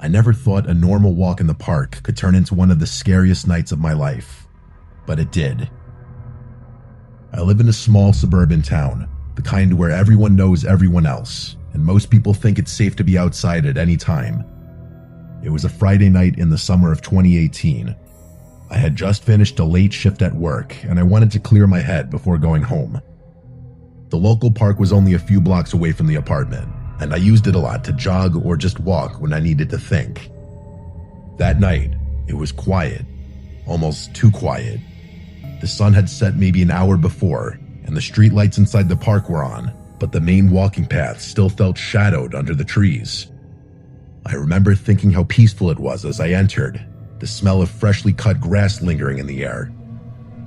I never thought a normal walk in the park could turn into one of the scariest nights of my life, but it did. I live in a small suburban town, the kind where everyone knows everyone else, and most people think it's safe to be outside at any time. It was a Friday night in the summer of 2018. I had just finished a late shift at work, and I wanted to clear my head before going home. The local park was only a few blocks away from the apartment, and I used it a lot to jog or just walk when I needed to think. That night, it was quiet, almost too quiet. The sun had set maybe an hour before, and the streetlights inside the park were on, but the main walking path still felt shadowed under the trees. I remember thinking how peaceful it was as I entered, the smell of freshly cut grass lingering in the air.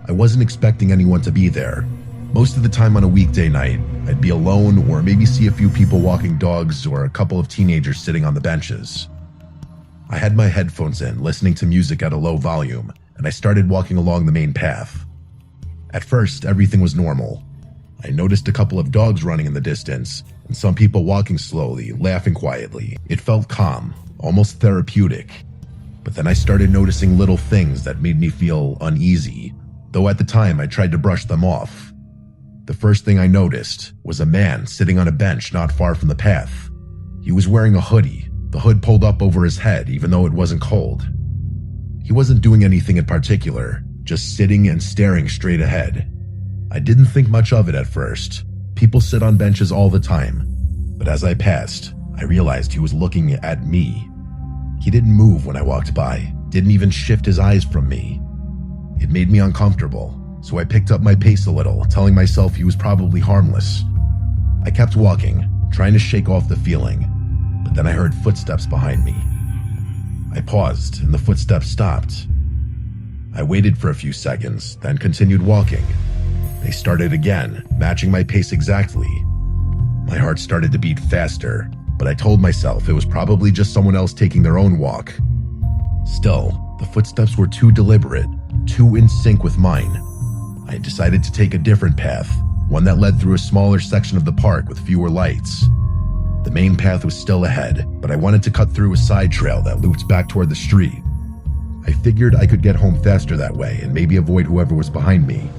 I wasn't expecting anyone to be there. Most of the time on a weekday night, I'd be alone or maybe see a few people walking dogs or a couple of teenagers sitting on the benches. I had my headphones in, listening to music at a low volume, and I started walking along the main path. At first, everything was normal. I noticed a couple of dogs running in the distance, and some people walking slowly, laughing quietly. It felt calm, almost therapeutic. But then I started noticing little things that made me feel uneasy, though at the time I tried to brush them off. The first thing I noticed was a man sitting on a bench not far from the path. He was wearing a hoodie, the hood pulled up over his head even though it wasn't cold. He wasn't doing anything in particular, just sitting and staring straight ahead. I didn't think much of it at first. People sit on benches all the time. But as I passed, I realized he was looking at me. He didn't move when I walked by, didn't even shift his eyes from me. It made me uncomfortable, so I picked up my pace a little, telling myself he was probably harmless. I kept walking, trying to shake off the feeling, but then I heard footsteps behind me. I paused, and the footsteps stopped. I waited for a few seconds, then continued walking. They started again, matching my pace exactly. My heart started to beat faster, but I told myself it was probably just someone else taking their own walk. Still, the footsteps were too deliberate, too in sync with mine. I decided to take a different path, one that led through a smaller section of the park with fewer lights. The main path was still ahead, but I wanted to cut through a side trail that looped back toward the street. I figured I could get home faster that way and maybe avoid whoever was behind me.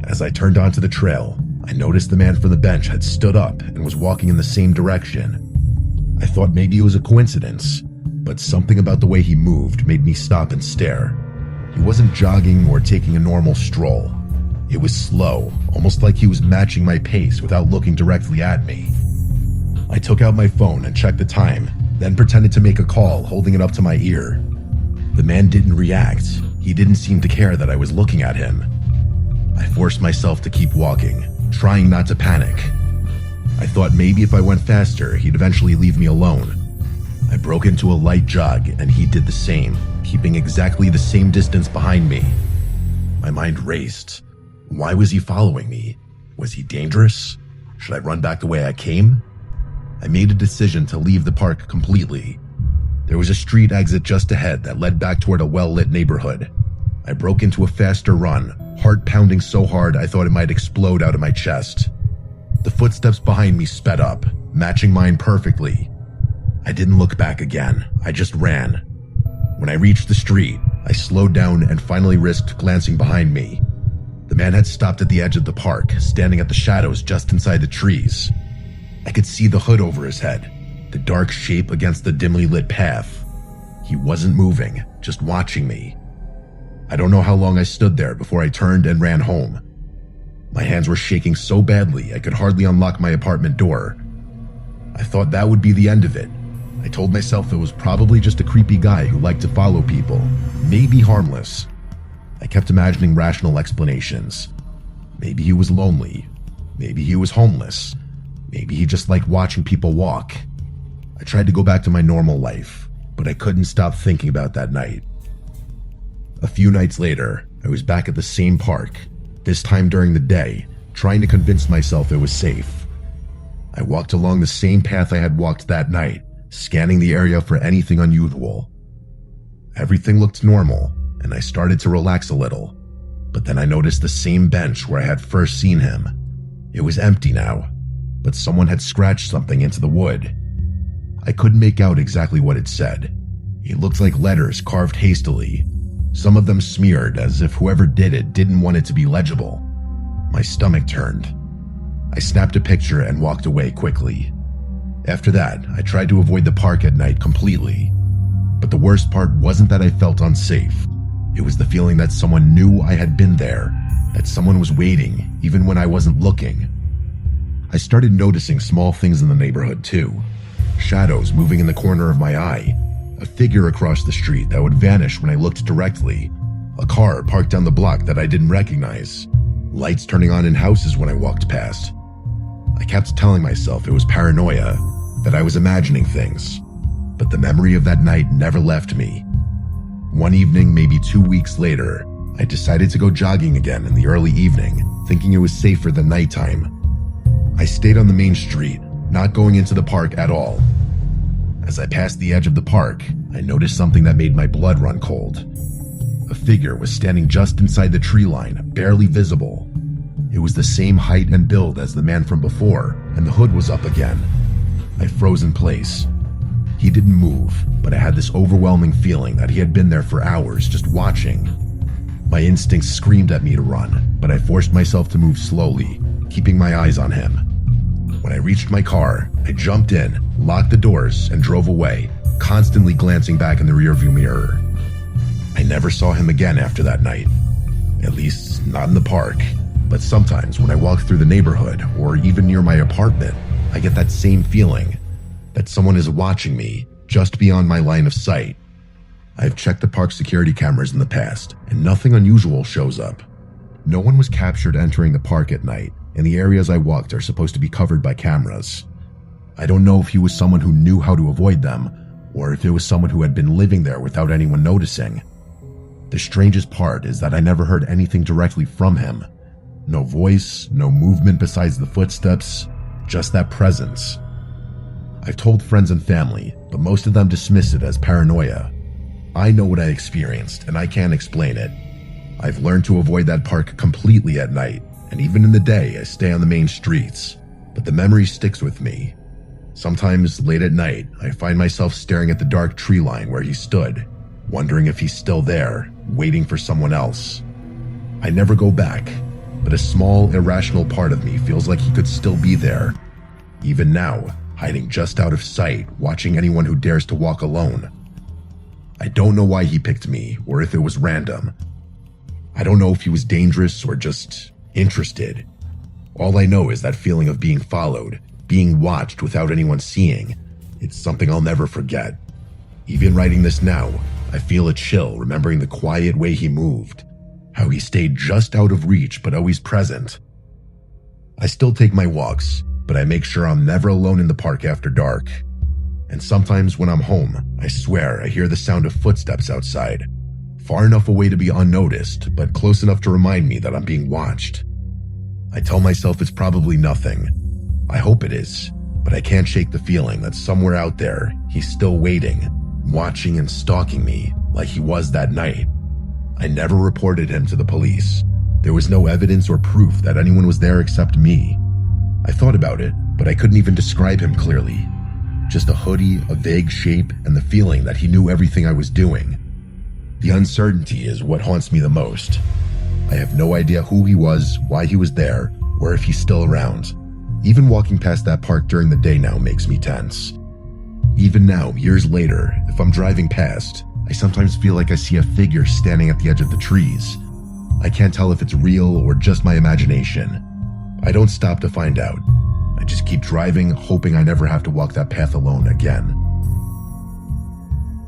As I turned onto the trail, I noticed the man from the bench had stood up and was walking in the same direction. I thought maybe it was a coincidence, but something about the way he moved made me stop and stare. He wasn't jogging or taking a normal stroll. It was slow, almost like he was matching my pace without looking directly at me. I took out my phone and checked the time, then pretended to make a call, holding it up to my ear. The man didn't react. He didn't seem to care that I was looking at him. I forced myself to keep walking, trying not to panic. I thought maybe if I went faster, he'd eventually leave me alone. I broke into a light jog, and he did the same, keeping exactly the same distance behind me. My mind raced. Why was he following me? Was he dangerous? Should I run back the way I came? I made a decision to leave the park completely. There was a street exit just ahead that led back toward a well-lit neighborhood. I broke into a faster run, heart pounding so hard I thought it might explode out of my chest. The footsteps behind me sped up, matching mine perfectly. I didn't look back again. I just ran. When I reached the street, I slowed down and finally risked glancing behind me. The man had stopped at the edge of the park, standing at the shadows just inside the trees. I could see the hood over his head, the dark shape against the dimly lit path. He wasn't moving, just watching me. I don't know how long I stood there before I turned and ran home. My hands were shaking so badly I could hardly unlock my apartment door. I thought that would be the end of it. I told myself it was probably just a creepy guy who liked to follow people, maybe harmless. I kept imagining rational explanations. Maybe he was lonely. Maybe he was homeless. Maybe he just liked watching people walk. I tried to go back to my normal life, but I couldn't stop thinking about that night. A few nights later, I was back at the same park, this time during the day, trying to convince myself it was safe. I walked along the same path I had walked that night, scanning the area for anything unusual. Everything looked normal, and I started to relax a little, but then I noticed the same bench where I had first seen him. It was empty now, but someone had scratched something into the wood. I couldn't make out exactly what it said. It looked like letters carved hastily, some of them smeared as if whoever did it didn't want it to be legible. My stomach turned. I snapped a picture and walked away quickly. After that, I tried to avoid the park at night completely. But the worst part wasn't that I felt unsafe. It was the feeling that someone knew I had been there, that someone was waiting even when I wasn't looking. I started noticing small things in the neighborhood too. Shadows moving in the corner of my eye, a figure across the street that would vanish when I looked directly, a car parked down the block that I didn't recognize, lights turning on in houses when I walked past. I kept telling myself it was paranoia, that I was imagining things, but the memory of that night never left me. One evening, maybe 2 weeks later, I decided to go jogging again in the early evening, thinking it was safer than nighttime. I stayed on the main street, not going into the park at all. As I passed the edge of the park, I noticed something that made my blood run cold. A figure was standing just inside the tree line, barely visible. It was the same height and build as the man from before, and the hood was up again. I froze in place. He didn't move, but I had this overwhelming feeling that he had been there for hours just watching. My instincts screamed at me to run, but I forced myself to move slowly, keeping my eyes on him. When I reached my car, I jumped in, locked the doors, and drove away, constantly glancing back in the rearview mirror. I never saw him again after that night. At least, not in the park. But sometimes when I walk through the neighborhood, or even near my apartment, I get that same feeling, that someone is watching me, just beyond my line of sight. I've checked the park security cameras in the past, and nothing unusual shows up. No one was captured entering the park at night, and the areas I walked are supposed to be covered by cameras. I don't know if he was someone who knew how to avoid them, or if it was someone who had been living there without anyone noticing. The strangest part is that I never heard anything directly from him. No voice, no movement besides the footsteps, just that presence. I've told friends and family, but most of them dismiss it as paranoia. I know what I experienced, and I can't explain it. I've learned to avoid that park completely at night, and even in the day I stay on the main streets, but the memory sticks with me. Sometimes late at night, I find myself staring at the dark tree line where he stood, wondering if he's still there, waiting for someone else. I never go back, but a small, irrational part of me feels like he could still be there. Even now, hiding just out of sight, watching anyone who dares to walk alone. I don't know why he picked me, or if it was random. I don't know if he was dangerous or just interested. All I know is that feeling of being followed, being watched without anyone seeing. It's something I'll never forget. Even writing this now, I feel a chill remembering the quiet way he moved, how he stayed just out of reach but always present. I still take my walks, but I make sure I'm never alone in the park after dark. And sometimes when I'm home, I swear I hear the sound of footsteps outside, far enough away to be unnoticed, but close enough to remind me that I'm being watched. I tell myself it's probably nothing. I hope it is, but I can't shake the feeling that somewhere out there, he's still waiting, watching and stalking me like he was that night. I never reported him to the police. There was no evidence or proof that anyone was there except me. I thought about it, but I couldn't even describe him clearly. Just a hoodie, a vague shape, and the feeling that he knew everything I was doing. The uncertainty is what haunts me the most. I have no idea who he was, why he was there, or if he's still around. Even walking past that park during the day now makes me tense. Even now, years later, if I'm driving past, I sometimes feel like I see a figure standing at the edge of the trees. I can't tell if it's real or just my imagination. I don't stop to find out. I just keep driving, hoping I never have to walk that path alone again.